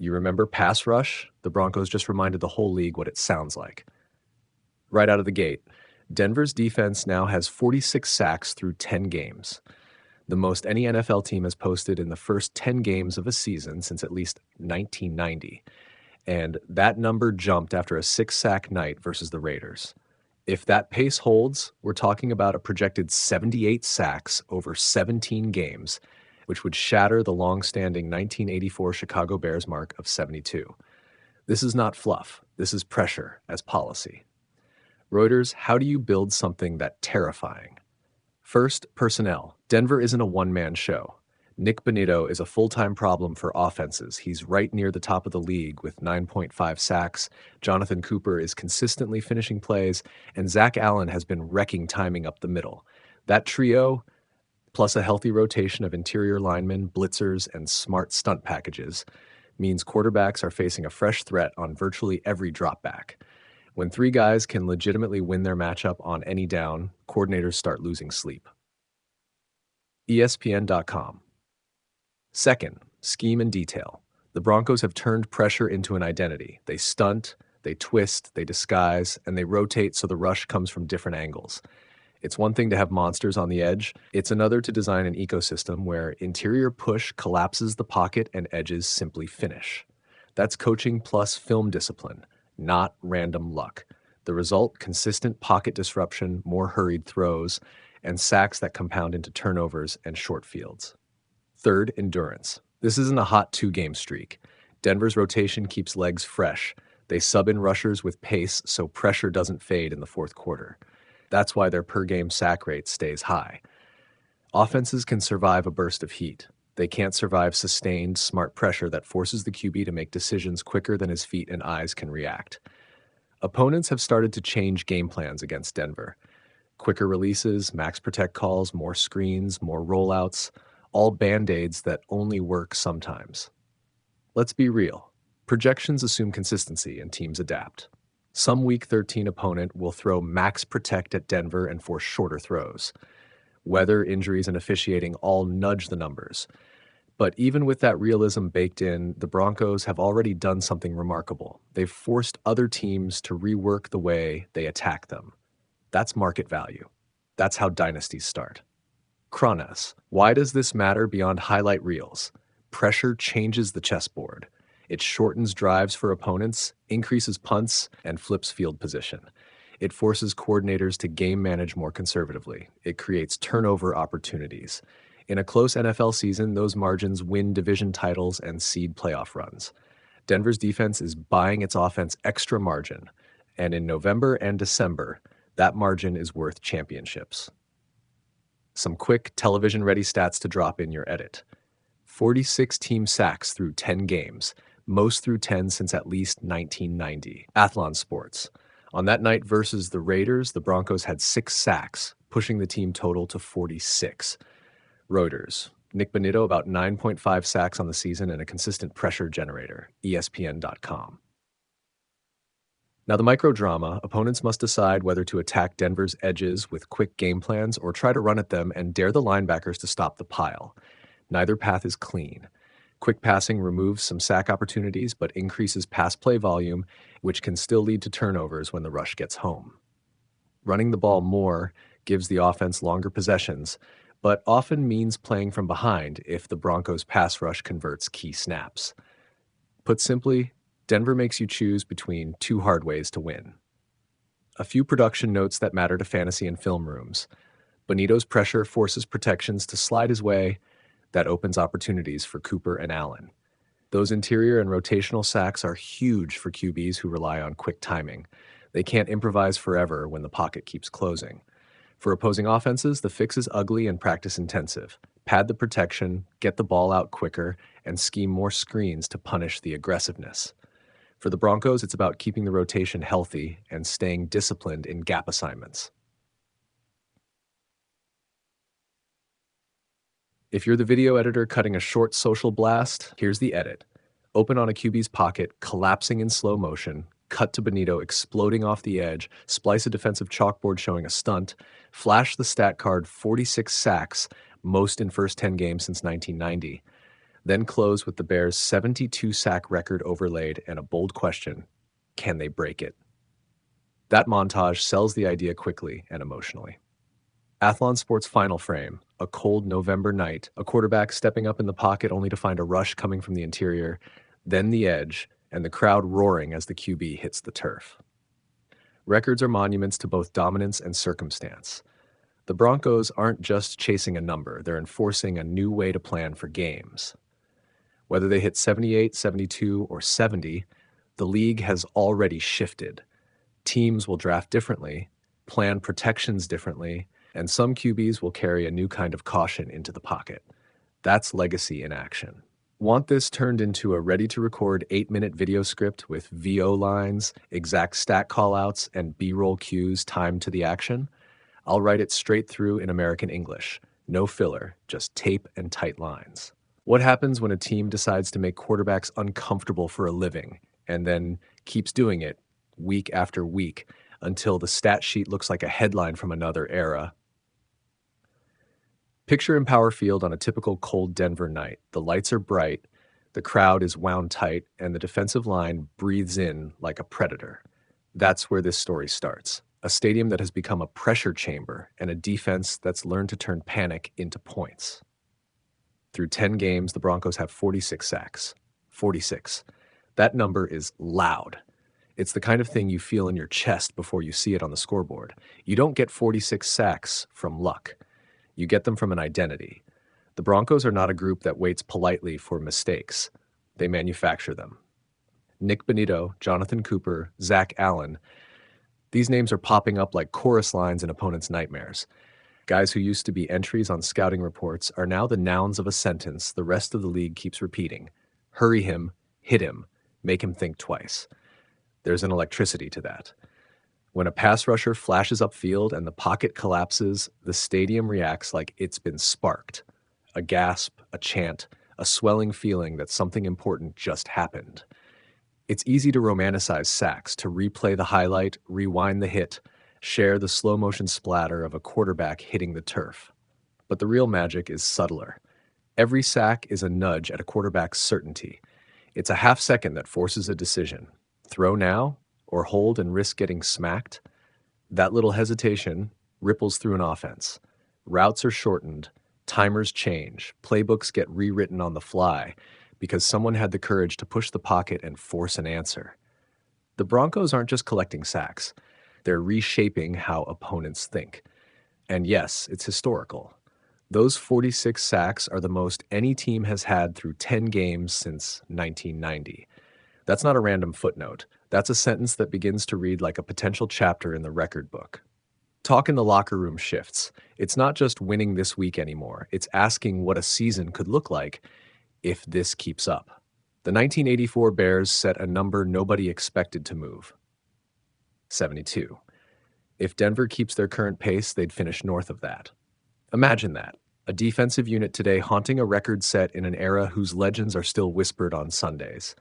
You remember pass rush? The Broncos just reminded the whole league what it sounds like. Right out of the gate, Denver's defense now has 46 sacks through 10 games, the most any NFL team has posted in the first 10 games of a season since at least 1990. And that number jumped after a 6-sack night versus the Raiders. If that pace holds, we're talking about a projected 78 sacks over 17 games, which would shatter the long-standing 1984 Chicago Bears mark of 72. This is not fluff. This is pressure as policy. Reuters, how do you build something that terrifying? First, personnel. Denver isn't a one-man show. Nik Bonitto is a full-time problem for offenses. He's right near the top of the league with 9.5 sacks. Jonathan Cooper is consistently finishing plays, and Zach Allen has been wrecking timing up the middle. That trio, plus a healthy rotation of interior linemen, blitzers, and smart stunt packages, means quarterbacks are facing a fresh threat on virtually every dropback. When three guys can legitimately win their matchup on any down, coordinators start losing sleep. ESPN.com. Second, scheme and detail. The Broncos have turned pressure into an identity. They stunt, they twist, they disguise, and they rotate so the rush comes from different angles. It's one thing to have monsters on the edge. It's another to design an ecosystem where interior push collapses the pocket and edges simply finish. That's coaching plus film discipline, not random luck. The result, consistent pocket disruption, more hurried throws, and sacks that compound into turnovers and short fields. Third, endurance. This isn't a hot 2-game streak. Denver's rotation keeps legs fresh. They sub in rushers with pace so pressure doesn't fade in the fourth quarter. That's why their per-game sack rate stays high. Offenses can survive a burst of heat. They can't survive sustained, smart pressure that forces the QB to make decisions quicker than his feet and eyes can react. Opponents have started to change game plans against Denver. Quicker releases, max protect calls, more screens, more rollouts, all band-aids that only work sometimes. Let's be real. Projections assume consistency and teams adapt. Some Week 13 opponent will throw max protect at Denver and force shorter throws. Weather, injuries, and officiating all nudge the numbers. But even with that realism baked in, the Broncos have already done something remarkable. They've forced other teams to rework the way they attack them. That's market value. That's how dynasties start. Kronos. Why does this matter beyond highlight reels? Pressure changes the chessboard. It shortens drives for opponents, increases punts, and flips field position. It forces coordinators to game manage more conservatively. It creates turnover opportunities. In a close NFL season, those margins win division titles and seed playoff runs. Denver's defense is buying its offense extra margin, and in November and December, that margin is worth championships. Some quick television-ready stats to drop in your edit. 46 team sacks through 10 games, most through 10 since at least 1990. Athlon Sports. On that night versus the Raiders, the Broncos had 6 sacks, pushing the team total to 46. Reuters. Nik Bonitto about 9.5 sacks on the season and a consistent pressure generator. ESPN.com. Now the microdrama, opponents must decide whether to attack Denver's edges with quick game plans or try to run at them and dare the linebackers to stop the pile. Neither path is clean. Quick passing removes some sack opportunities but increases pass play volume, which can still lead to turnovers when the rush gets home. Running the ball more gives the offense longer possessions, but often means playing from behind if the Broncos' pass rush converts key snaps. Put simply, Denver makes you choose between 2 hard ways to win. A few production notes that matter to fantasy and film rooms. Bonitto's pressure forces protections to slide his way. That opens opportunities for Cooper and Allen. Those interior and rotational sacks are huge for QBs who rely on quick timing. They can't improvise forever when the pocket keeps closing. For opposing offenses, the fix is ugly and practice-intensive. Pad the protection, get the ball out quicker, and scheme more screens to punish the aggressiveness. For the Broncos, it's about keeping the rotation healthy and staying disciplined in gap assignments. If you're the video editor cutting a short social blast, here's the edit. Open on a QB's pocket, collapsing in slow motion, cut to Bonitto exploding off the edge, splice a defensive chalkboard showing a stunt, flash the stat card 46 sacks, most in first 10 games since 1990. Then close with the Bears' 72-sack record overlaid and a bold question: can they break it? That montage sells the idea quickly and emotionally. Athlon Sports' final frame: a cold November night, a quarterback stepping up in the pocket only to find a rush coming from the interior, then the edge, and the crowd roaring as the QB hits the turf. Records are monuments to both dominance and circumstance. The Broncos aren't just chasing a number, they're enforcing a new way to plan for games. Whether they hit 78, 72, or 70, the league has already shifted. Teams will draft differently, plan protections differently, and some QBs will carry a new kind of caution into the pocket. That's legacy in action. Want this turned into a ready-to-record 8-minute video script with VO lines, exact stat callouts, and B-roll cues timed to the action? I'll write it straight through in American English. No filler, just tape and tight lines. What happens when a team decides to make quarterbacks uncomfortable for a living and then keeps doing it week after week until the stat sheet looks like a headline from another era? Picture Empower Field on a typical cold Denver night. The lights are bright, the crowd is wound tight, and the defensive line breathes in like a predator. That's where this story starts. A stadium that has become a pressure chamber and a defense that's learned to turn panic into points. Through 10 games, the Broncos have 46 sacks. 46. That number is loud. It's the kind of thing you feel in your chest before you see it on the scoreboard. You don't get 46 sacks from luck. You get them from an identity. The Broncos are not a group that waits politely for mistakes. They manufacture them. Nik Bonitto, Jonathan Cooper, Zach Allen. These names are popping up like chorus lines in opponents' nightmares. Guys who used to be entries on scouting reports are now the nouns of a sentence the rest of the league keeps repeating. Hurry him, hit him, make him think twice. There's an electricity to that. When a pass rusher flashes upfield and the pocket collapses, the stadium reacts like it's been sparked. A gasp, a chant, a swelling feeling that something important just happened. It's easy to romanticize sacks, to replay the highlight, rewind the hit, share the slow-motion splatter of a quarterback hitting the turf. But the real magic is subtler. Every sack is a nudge at a quarterback's certainty. It's a half second that forces a decision. Throw now, or hold and risk getting smacked? That little hesitation ripples through an offense. Routes are shortened, timers change, playbooks get rewritten on the fly because someone had the courage to push the pocket and force an answer. The Broncos aren't just collecting sacks. They're reshaping how opponents think. And yes, it's historical. Those 46 sacks are the most any team has had through 10 games since 1990. That's not a random footnote. That's a sentence that begins to read like a potential chapter in the record book. Talk in the locker room shifts. It's not just winning this week anymore. It's asking what a season could look like if this keeps up. The 1984 Bears set a number nobody expected to move: 72. If Denver keeps their current pace, they'd finish north of that. Imagine that. A defensive unit today haunting a record set in an era whose legends are still whispered on Sundays.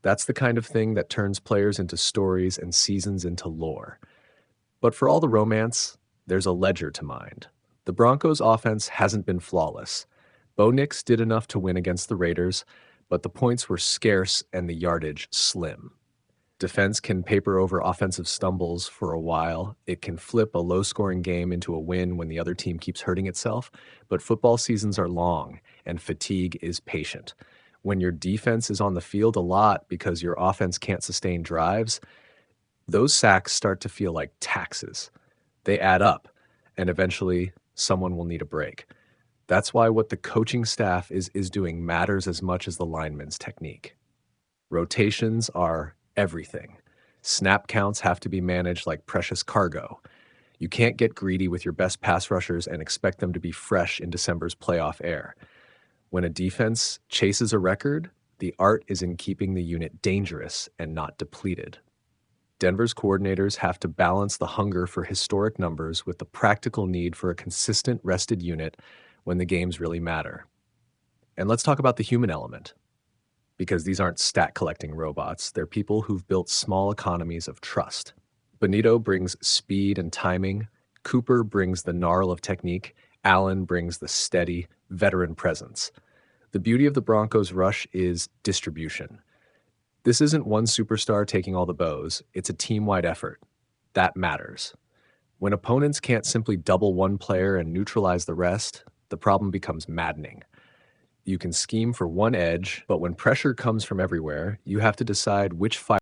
That's the kind of thing that turns players into stories and seasons into lore. But for all the romance, there's a ledger to mind. The Broncos' offense hasn't been flawless. Bo Nix did enough to win against the Raiders, but the points were scarce and the yardage slim. Defense can paper over offensive stumbles for a while. It can flip a low-scoring game into a win when the other team keeps hurting itself. But football seasons are long, and fatigue is patient. When your defense is on the field a lot because your offense can't sustain drives, those sacks start to feel like taxes. They add up, and eventually someone will need a break. That's why what the coaching staff is doing matters as much as the lineman's technique. Rotations are everything. Snap counts have to be managed like precious cargo. You can't get greedy with your best pass rushers and expect them to be fresh in December's playoff air. When a defense chases a record, the art is in keeping the unit dangerous and not depleted. Denver's coordinators have to balance the hunger for historic numbers with the practical need for a consistent rested unit when the games really matter. And let's talk about the human element. Because these aren't stat-collecting robots, they're people who've built small economies of trust. Bonitto brings speed and timing, Cooper brings the gnarl of technique, Allen brings the steady, veteran presence. The beauty of the Broncos' rush is distribution. This isn't one superstar taking all the bows, it's a team-wide effort. That matters. When opponents can't simply double one player and neutralize the rest, the problem becomes maddening. You can scheme for one edge, but when pressure comes from everywhere, you have to decide which